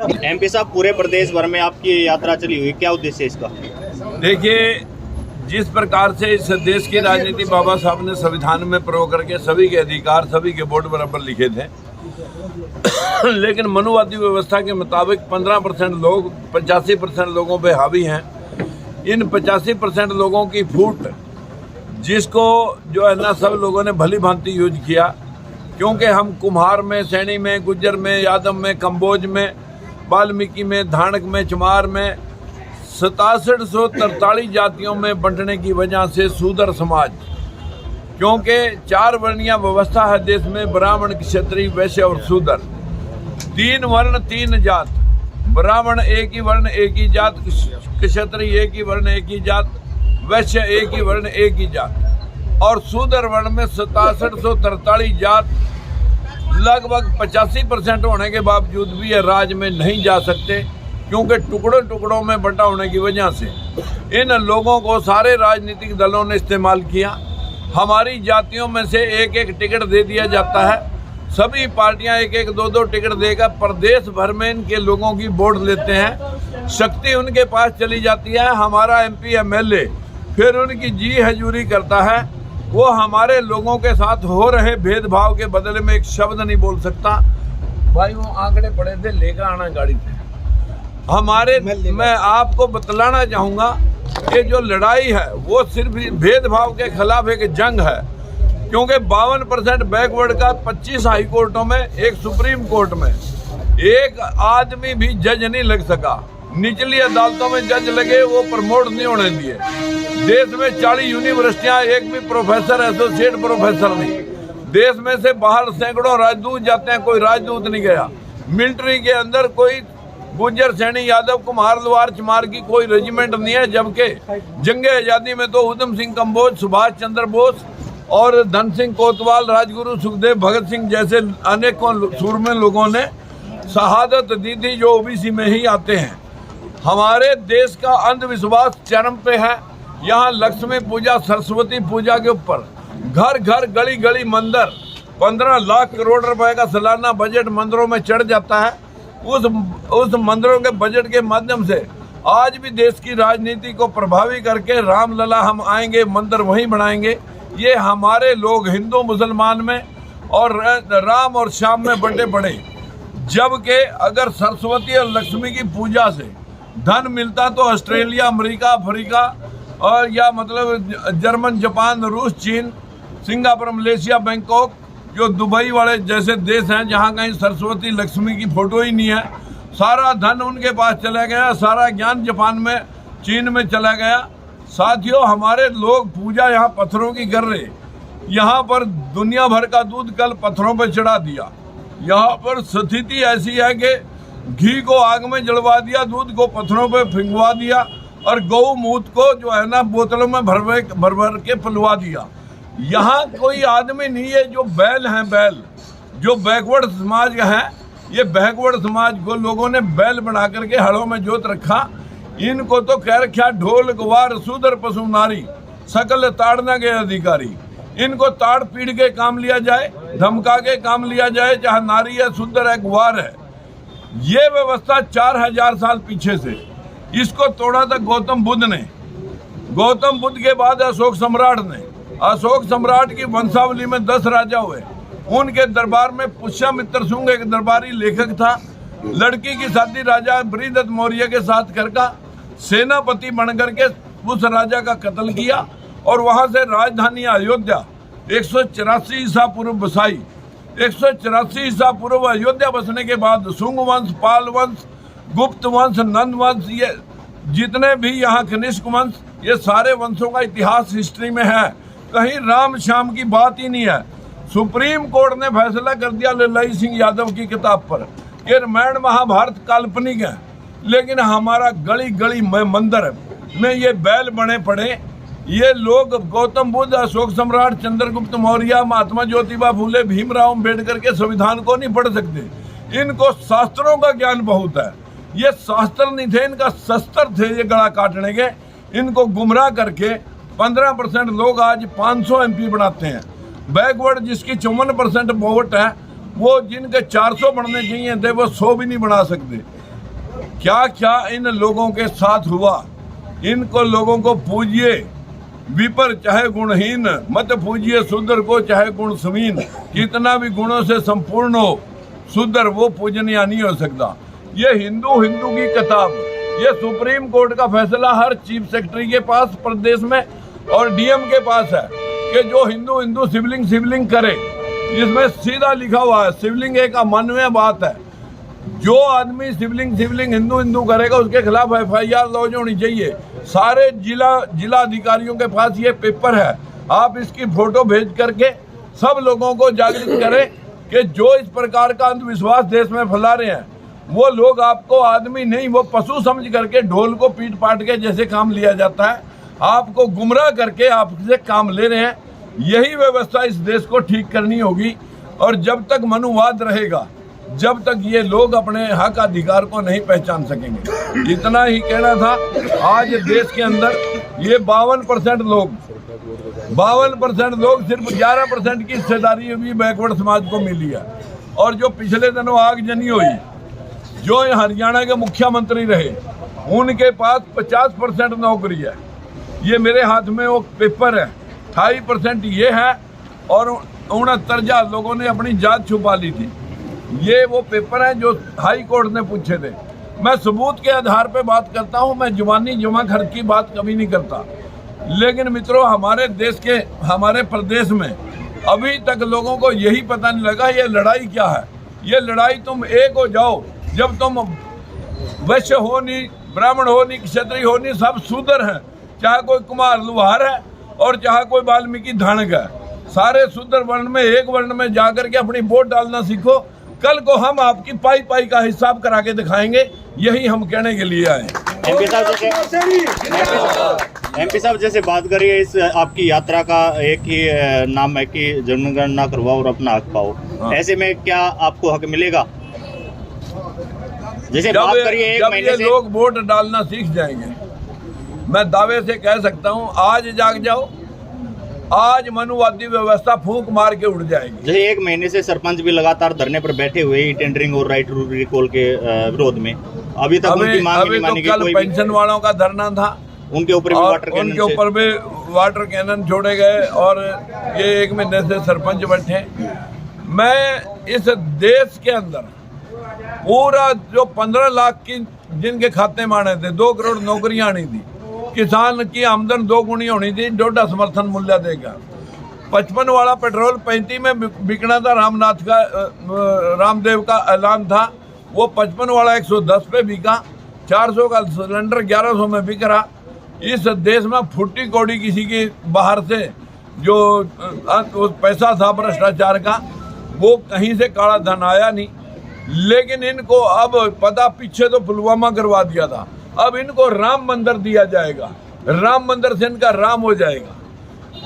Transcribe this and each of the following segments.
MP साहब, पूरे प्रदेश भर में आपकी यात्रा चली हुई, क्या उद्देश्य है इसका? देखिए, जिस प्रकार से इस देश की राजनीति बाबा साहब ने संविधान में प्रयोग करके सभी के अधिकार, सभी के वोट बराबर लिखे थे, लेकिन मनुवादी व्यवस्था के मुताबिक 15% लोग 85% लोगों पे हावी हैं। इन 85% लोगों की फूट, जिसको जो है ना सब लोगों ने भली भांति यूज किया, क्योंकि हम कुम्हार में, सैनी में, गुज्जर में, यादव में, कंबोज में, वाल्मीकि में, धानक में, चमार में 6743 जातियों में बंटने की वजह से शूद्र समाज, क्योंकि 4 वर्णीय व्यवस्था है देश में, ब्राह्मण, क्षत्रिय, वैश्य और शूद्र। 3 वर्ण 3 जात, ब्राह्मण एक ही वर्ण एक ही जात, क्षत्रिय एक ही वर्ण एक ही जात, वैश्य एक ही वर्ण एक ही जात, और शूद्र वर्ण में 6743 जात लगभग 85% होने के बावजूद भी ये राज्य में नहीं जा सकते, क्योंकि टुकड़ों टुकड़ों में बंटा होने की वजह से इन लोगों को सारे राजनीतिक दलों ने इस्तेमाल किया। हमारी जातियों में से एक एक टिकट दे दिया जाता है, सभी पार्टियां एक एक 2-2 टिकट देकर प्रदेश भर में इनके लोगों की वोट लेते हैं, शक्ति उनके पास चली जाती है। हमारा MP MLA फिर उनकी जी हजूरी करता है, वो हमारे लोगों के साथ हो रहे भेदभाव के बदले में एक शब्द नहीं बोल सकता। भाई वो आंकड़े पड़े थे, लेकर आना गाड़ी से हमारे। मैं आपको बतलाना चाहूँगा कि जो लड़ाई है वो सिर्फ भेदभाव के खिलाफ एक जंग है, क्योंकि 52% बैकवर्ड का 25 हाई कोर्टों में, एक सुप्रीम कोर्ट में एक आदमी भी जज नहीं लग सका। निचली अदालतों में जज लगे, वो प्रमोट नहीं होने दिए। देश में 40 यूनिवर्सिटियां, एक भी प्रोफेसर, एसोसिएट प्रोफेसर नहीं। देश में से बाहर सैकड़ों राजदूत जाते हैं, कोई राजदूत नहीं गया। मिलिट्री के अंदर कोई गुज्जर, सैनी, यादव, कुम्हार, लवार, चमार की कोई रेजिमेंट नहीं है, जबकि जंगे आज़ादी में तो उधम सिंह कंबोज, सुभाष चंद्र बोस और धन सिंह कोतवाल, राजगुरु सुखदेव, भगत सिंह जैसे अनेकों सूरमे लोगों ने शहादत दी थी, जो OBC में ही आते हैं। हमारे देश का अंधविश्वास चरम पे है। यहाँ लक्ष्मी पूजा, सरस्वती पूजा के ऊपर घर घर, गली गली मंदिर, 15 लाख करोड़ रुपए का सालाना बजट मंदिरों में चढ़ जाता है। उस मंदिरों के बजट के माध्यम से आज भी देश की राजनीति को प्रभावी करके रामलला हम आएंगे, मंदिर वहीं बनाएंगे। ये हमारे लोग हिंदू मुसलमान में और राम और श्याम में बंटे पड़े, जबकि अगर सरस्वती और लक्ष्मी की पूजा से धन मिलता तो ऑस्ट्रेलिया, अमेरिका, अफ्रीका और या मतलब जर्मन, जापान, रूस, चीन, सिंगापुर, मलेशिया, बैंकॉक, जो दुबई वाले जैसे देश हैं जहाँ कहीं सरस्वती लक्ष्मी की फोटो ही नहीं है, सारा धन उनके पास चला गया, सारा ज्ञान जापान में, चीन में चला गया। साथियों, हमारे लोग पूजा यहाँ पत्थरों की कर रहे। यहाँ पर दुनिया भर का दूध कल पत्थरों पर चढ़ा दिया। यहाँ पर स्थिति ऐसी है कि घी को आग में जलवा दिया, दूध को पत्थरों पे फिंगवा दिया और गौमूत्र को जो है ना बोतलों में भर भर के पिलवा दिया। यहाँ कोई आदमी नहीं है जो बैल हैं, बैल जो बैकवर्ड समाज है, ये बैकवर्ड समाज को लोगों ने बैल बना करके हड़ों में जोत रखा। इनको तो कह रखा ढोल गवार शूद्र पशु नारी सकल ताड़ना के अधिकारी। इनको ताड़ पीड़ के काम लिया जाए, धमका के काम लिया जाए, चाहे नारी है, शूद्र है, गुवार है। ये व्यवस्था 4000 साल पीछे से, इसको तोड़ा था गौतम बुद्ध ने। गौतम बुद्ध के बाद अशोक सम्राट ने, अशोक सम्राट की वंशावली में 10 राजा हुए। उनके दरबार में पुष्यमित्र शुंग एक दरबारी लेखक था। लड़की की शादी राजा बृहदत्त मौर्य के साथ करके सेनापति बनकर के उस राजा का कत्ल किया और वहां से राजधानी अयोध्या 184 ईसा पूर्व बसाई। 184 ईसा पूर्व अयोध्या बसने के बाद शुंग वंश, पाल वंश, गुप्त वंश, नंद वंश, ये जितने भी यहाँ कनिष्क वंश, ये सारे वंशों का इतिहास हिस्ट्री में है। कहीं राम श्याम की बात ही नहीं है। सुप्रीम कोर्ट ने फैसला कर दिया ललाई सिंह यादव की किताब पर कि रामायण महाभारत काल्पनिक है, लेकिन हमारा गली गली में मंदिर में ये बैल बने पड़े। ये लोग गौतम बुद्ध, अशोक सम्राट, चंद्रगुप्त मौर्य, महात्मा ज्योतिबा फूले, भीमराव अम्बेडकर के संविधान को नहीं पढ़ सकते। इनको शास्त्रों का ज्ञान बहुत है। ये शास्त्र नहीं थे, इनका शस्त्र थे ये गला काटने के। इनको गुमराह करके 15% लोग आज 500 MP बनाते हैं। बैकवर्ड जिसकी 54% वोट है, वो जिनके 400 बनने चाहिए थे वो 100 भी नहीं बना सकते। क्या क्या इन लोगों के साथ हुआ। इनको लोगों को पूजिए विपर चाहे गुणहीन, मत पूजिए शूद्र को चाहे गुण समीन। कितना भी गुणों से संपूर्ण हो, शूद्र वो पूजनीय नहीं हो सकता। ये हिंदू की किताब, ये सुप्रीम कोर्ट का फैसला हर चीफ सेक्रेटरी के पास प्रदेश में और डीएम के पास है कि जो हिंदू सिवलिंग करे। इसमें सीधा लिखा हुआ है, सिवलिंग एक अमान्य बात है। जो आदमी सिवलिंग हिंदू करेगा उसके खिलाफ FIR लॉन्च होनी चाहिए। सारे जिला अधिकारियों के पास ये पेपर है, आप इसकी फोटो भेज करके सब लोगों को जागृत करें कि जो इस प्रकार का अंधविश्वास देश में फैला रहे हैं वो लोग आपको आदमी नहीं, वो पशु समझ करके ढोल को पीट पाट के जैसे काम लिया जाता है, आपको गुमराह करके आपसे काम ले रहे हैं। यही व्यवस्था इस देश को ठीक करनी होगी। और जब तक मनुवाद रहेगा, जब तक ये लोग अपने हक अधिकार को नहीं पहचान सकेंगे। इतना ही कहना था। आज देश के अंदर ये 52% लोग सिर्फ 11% की हिस्सेदारी भी बैकवर्ड समाज को मिली है। और जो पिछले दिनों आगजनी हुई, जो हरियाणा के मुख्यमंत्री रहे, उनके पास 50% नौकरी है। ये मेरे हाथ में वो पेपर है, 28% ये है और 69,000 लोगों ने अपनी जात छुपा ली थी। ये वो पेपर है जो हाई कोर्ट ने पूछे थे। मैं सबूत के आधार पे बात करता हूँ, मैं जुबानी जुमा खर्च की बात कभी नहीं करता। लेकिन मित्रों, हमारे देश के, हमारे प्रदेश में अभी तक लोगों को यही पता नहीं लगा ये लड़ाई क्या है। ये लड़ाई तुम एक हो जाओ जब तुम वैश्य हो नहीं, ब्राह्मण हो नहीं, क्षत्रिय हो नहीं, सब शूद्र हैं। चाहे कोई कुमार लुहार है और चाहे कोई वाल्मीकि धानक है, सारे शूद्र वर्ण में एक वर्ण में जाकर के अपनी वोट डालना सीखो। कल को हम आपकी पाई का हिसाब करा के दिखाएंगे। यही हम कहने के लिए आए। MP साहब जैसे बात करिए, इस आपकी यात्रा का एक ही नाम है कि जनगणना करवाओ और अपना हक पाओ। हाँ। ऐसे में क्या आपको हक मिलेगा? जैसे जब बात करिए एक महीने ये से लोग वोट डालना सीख जाएंगे, मैं दावे से कह सकता हूं, आज जाग जाओ, आज मनुवादी व्यवस्था फूंक मार के उड़ जाएगी। जैसे एक महीने से सरपंच भी लगातार धरने पर बैठे हुए ही टेंडरिंग और राइट टू रिकॉल के विरोध में, अभी तक उनकी मांग नहीं मानी गई। कल पेंशन वालों का धरना था, उनके ऊपर भी वाटर कैनन छोड़े गए और ये एक महीने से सरपंच बैठे। मैं इस देश के अंदर पूरा जो 15 लाख की जिनके खाते में आने थे, 2 करोड़ नौकरियां आनी थी, किसान की आमदन 2 गुनी होनी थी, 1.5 समर्थन मूल्य देगा। 55 वाला पेट्रोल 35 में बिकना था, रामदेव का ऐलान था, वो 55 वाला 110 पे बिका। 400 का सिलेंडर 1100 में बिक रहा। इस देश में फुट्टी कौड़ी किसी की बाहर से जो पैसा था भ्रष्टाचार का, वो कहीं से काला धन आया नहीं। लेकिन इनको अब पता, पीछे तो पुलवामा करवा दिया था, अब इनको राम मंदिर दिया जाएगा, राम मंदिर से इनका राम हो जाएगा।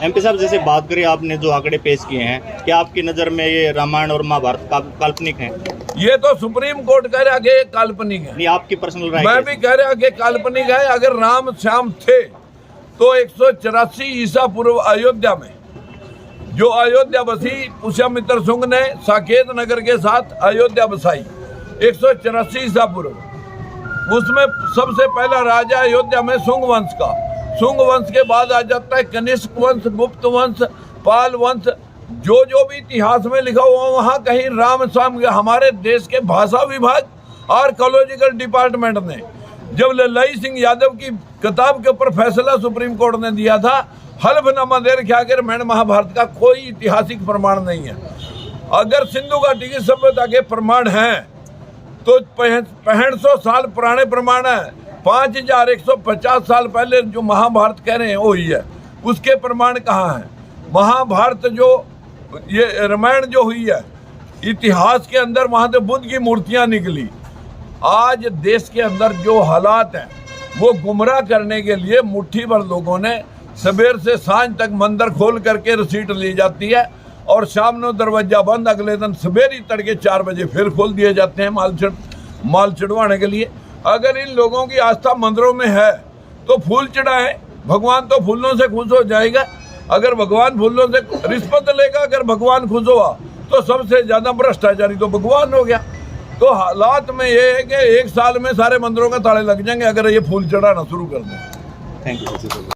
MP साहब जैसे बात करिए, आपने जो आंकड़े पेश किए हैं, क्या आपकी नज़र में ये रामायण और महाभारत काल्पनिक हैं? ये तो सुप्रीम कोर्ट कह रहा कि काल्पनिक है। नहीं, आपकी पर्सनल राय? मैं भी कह रहा कि काल्पनिक है। अगर राम श्याम थे तो 184 ईसा पूर्व अयोध्या में जो अयोध्या बसी, पुष्यमित्र शुंग ने साकेत नगर के साथ अयोध्या बसाई 184 ईसा पूर्व। उसमें सबसे पहला राजा अयोध्या में शुंग वंश का, शुंग वंश के बाद आ जाता है कनिष्क वंश, गुप्त वंश, पाल वंश। जो भी इतिहास में लिखा हुआ वहाँ कहीं राम श्याम। हमारे देश के भाषा विभाग आर्कोलॉजिकल डिपार्टमेंट ने जब ललाई सिंह यादव की किताब के ऊपर फैसला सुप्रीम कोर्ट ने दिया था, हल्फनामा दे रखा कि रामायण महाभारत का कोई ऐतिहासिक प्रमाण नहीं है। अगर सिंधु घाटी की सभ्यता के प्रमाण हैं तो 6500 साल पुराने प्रमाण है। 5150 साल पहले जो महाभारत कह रहे हैं वही है, उसके प्रमाण कहाँ हैं? महाभारत जो ये रामायण जो हुई है, इतिहास के अंदर वहाँ से बुद्ध की मूर्तियाँ निकली। आज देश के अंदर जो हालात हैं वो गुमराह करने के लिए मुट्ठी भर लोगों ने सवेर से सांझ तक मंदिर खोल करके रसीट ली जाती है और शाम को दरवाजा बंद, अगले दिन सवेरे तड़के 4 बजे फिर खोल दिए जाते हैं माल चढ़वाने के लिए। अगर इन लोगों की आस्था मंदिरों में है तो फूल चढ़ाएं, भगवान तो फूलों से खुश हो जाएगा। अगर भगवान फूलों से रिश्वत लेगा, अगर भगवान खुश हुआ तो सबसे ज्यादा भ्रष्टाचारी तो भगवान हो गया। तो हालात में ये है कि 1 साल में सारे मंदिरों के ताले लग जाएंगे अगर ये फूल चढ़ाना शुरू कर दें। Thank you.